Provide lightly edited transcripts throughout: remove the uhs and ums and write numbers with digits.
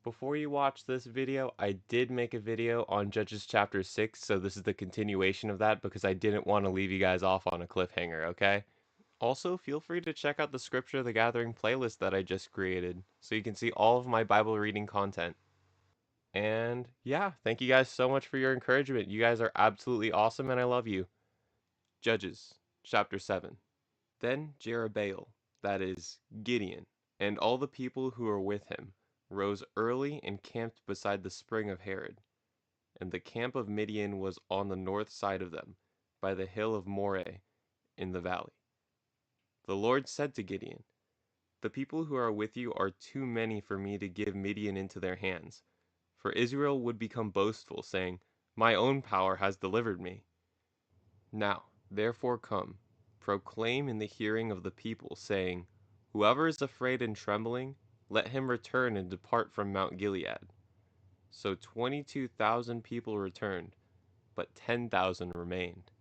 Before you watch this video, I did make a video on Judges chapter 6, so this is the continuation of that because I didn't want to leave you guys off on a cliffhanger, okay? Also, feel free to check out the Scripture of the Gathering playlist that I just created, so you can see all of my Bible reading content. And yeah, thank you guys so much for your encouragement. You guys are absolutely awesome and I love you. Judges chapter 7. Then Jerubbaal, that is, Gideon, and all the people who were with him, rose early and camped beside the spring of Harod. And the camp of Midian was on the north side of them, by the hill of Moreh, in the valley. The Lord said to Gideon, "The people who are with you are too many for me to give Midian into their hands, for Israel would become boastful, saying, 'My own power has delivered me.' Now, therefore come, proclaim in the hearing of the people, saying, 'Whoever is afraid and trembling, let him return and depart from Mount Gilead.' So 22,000 people returned, but 10,000 remained."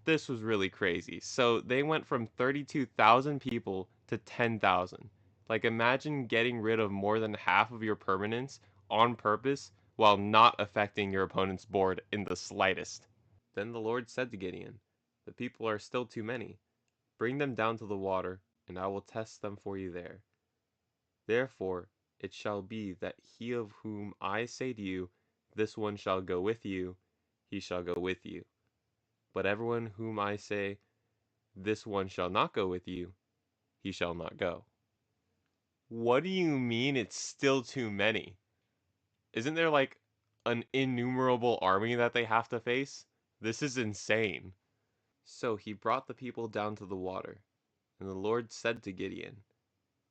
This was really crazy. So they went from 32,000 people to 10,000. Like, imagine getting rid of more than half of your permanents on purpose while not affecting your opponent's board in the slightest. Then the Lord said to Gideon, "The people are still too many. Bring them down to the water, and I will test them for you there. Therefore it shall be that he of whom I say to you, 'This one shall go with you,' he shall go with you. But everyone whom I say, 'This one shall not go with you,' he shall not go." What do you mean it's still too many? Isn't there like an innumerable army that they have to face? This is insane. So he brought the people down to the water, and the Lord said to Gideon,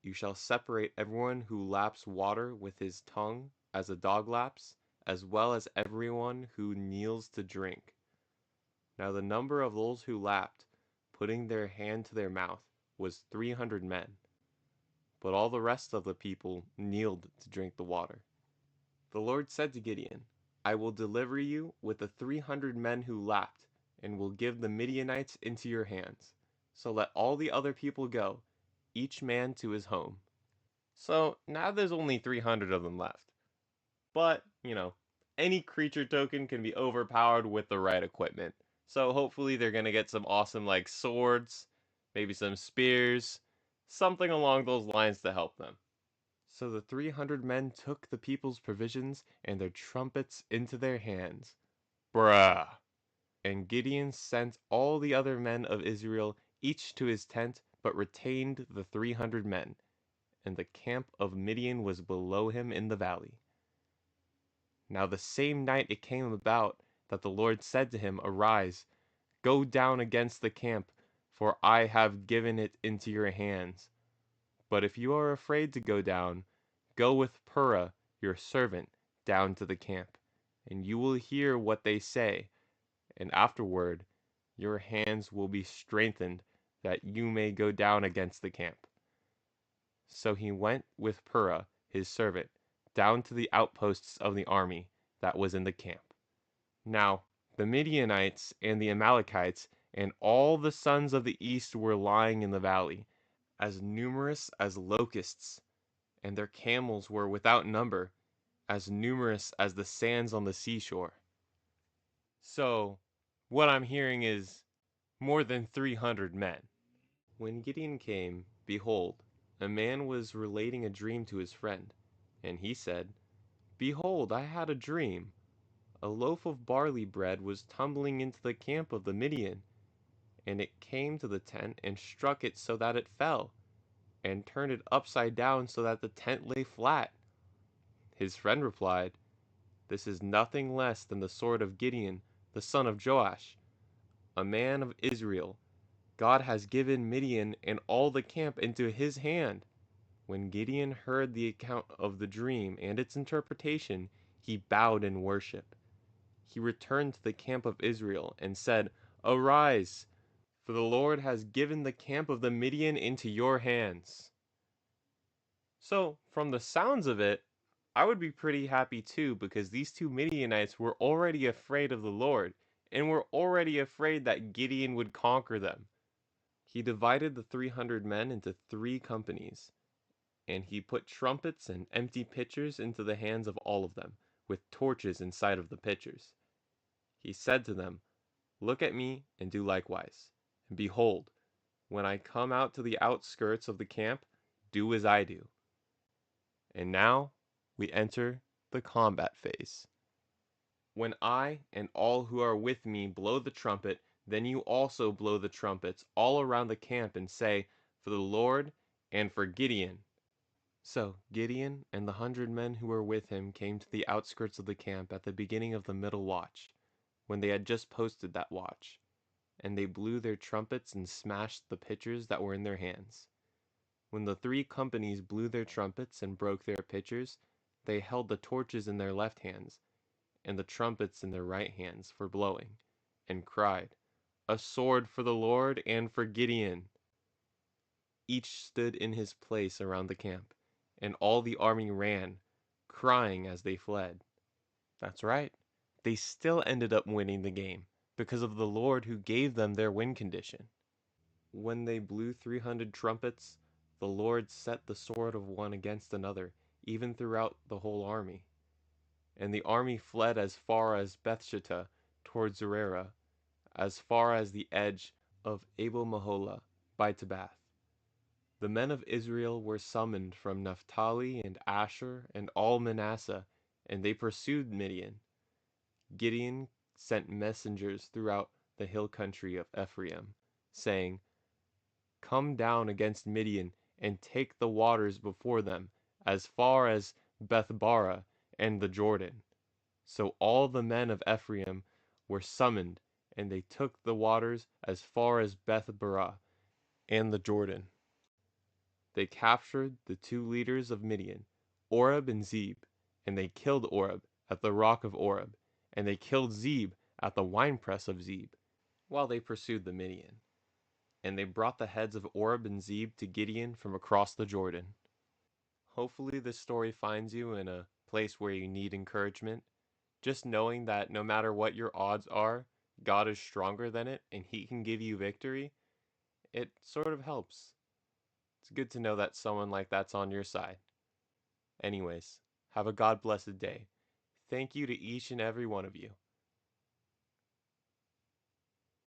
"You shall separate everyone who laps water with his tongue as a dog laps, as well as everyone who kneels to drink." Now the number of those who lapped, putting their hand to their mouth, was 300 men, but all the rest of the people kneeled to drink the water. The Lord said to Gideon, "I will deliver you with the 300 men who lapped, and will give the Midianites into your hands. So let all the other people go, each man to his home." So now there's only 300 of them left. But, any creature token can be overpowered with the right equipment. So hopefully they're going to get some awesome like swords, maybe some spears, something along those lines to help them. So the 300 men took the people's provisions and their trumpets into their hands. Bruh. And Gideon sent all the other men of Israel, each to his tent, but retained the 300 men. And the camp of Midian was below him in the valley. Now the same night it came about that the Lord said to him, "Arise, go down against the camp, for I have given it into your hands. But if you are afraid to go down, go with Purah your servant down to the camp, and you will hear what they say, and afterward your hands will be strengthened that you may go down against the camp." So he went with Purah his servant down to the outposts of the army that was in the camp. Now the Midianites and the Amalekites and all the sons of the east were lying in the valley, as numerous as locusts, and their camels were without number, as numerous as the sands on the seashore. So, what I'm hearing is more than 300 men. When Gideon came, behold, a man was relating a dream to his friend, and he said, "Behold, I had a dream. A loaf of barley bread was tumbling into the camp of the Midian, and it came to the tent and struck it so that it fell, and turned it upside down so that the tent lay flat." His friend replied, "This is nothing less than the sword of Gideon, the son of Joash, a man of Israel. God has given Midian and all the camp into his hand." When Gideon heard the account of the dream and its interpretation, he bowed in worship. He returned to the camp of Israel and said, "Arise, for the Lord has given the camp of the Midian into your hands." So, from the sounds of it, I would be pretty happy too, because these two Midianites were already afraid of the Lord, and were already afraid that Gideon would conquer them. He divided the 300 men into 3 companies, And he put trumpets and empty pitchers into the hands of all of them, with torches inside of the pitchers. He said to them, Look at me and do likewise. And behold, when I come out to the outskirts of the camp, do as I do. And now we enter the combat phase. When I and all who are with me blow the trumpet, then you also blow the trumpets all around the camp and say, For the Lord and for Gideon. So Gideon and the 100 men who were with him came to the outskirts of the camp at the beginning of the middle watch, when they had just posted that watch, and they blew their trumpets and smashed the pitchers that were in their hands. When the 3 companies blew their trumpets and broke their pitchers, they held the torches in their left hands, and the trumpets in their right hands for blowing, and cried, A sword for the Lord and for Gideon! Each stood in his place around the camp, and all the army ran, crying as they fled. That's right, they still ended up winning the game, because of the Lord who gave them their win condition. When they blew 300 trumpets, the Lord set the sword of one against another, even throughout the whole army. And the army fled as far as Bethshittah toward Zererah, as far as the edge of Abel Maholah by Tabath. The men of Israel were summoned from Naphtali and Asher and all Manasseh, and they pursued Midian. Gideon sent messengers throughout the hill country of Ephraim, saying, Come down against Midian, and take the waters before them, as far as Bethbara and the Jordan. So all the men of Ephraim were summoned, and they took the waters as far as Bethbara and the Jordan. They captured the 2 leaders of Midian, Oreb and Zeb, and they killed Oreb at the rock of Oreb, and they killed Zeb at the winepress of Zeb, while they pursued the Midian. And they brought the heads of Oreb and Zeb to Gideon from across the Jordan. Hopefully this story finds you in a place where you need encouragement. Just knowing that no matter what your odds are, God is stronger than it and he can give you victory, it sort of helps. It's good to know that someone like that's on your side. Anyways, have a God blessed day. Thank you to each and every one of you.